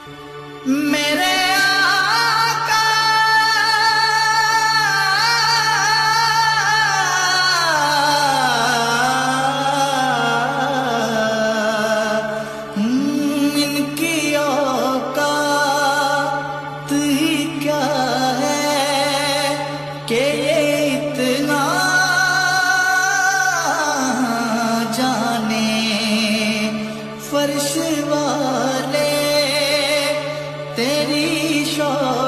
میرے آقا ان کی اوقات ہی کیا ہے کہ یہ اتنا جانے، فرش والے تیری شوق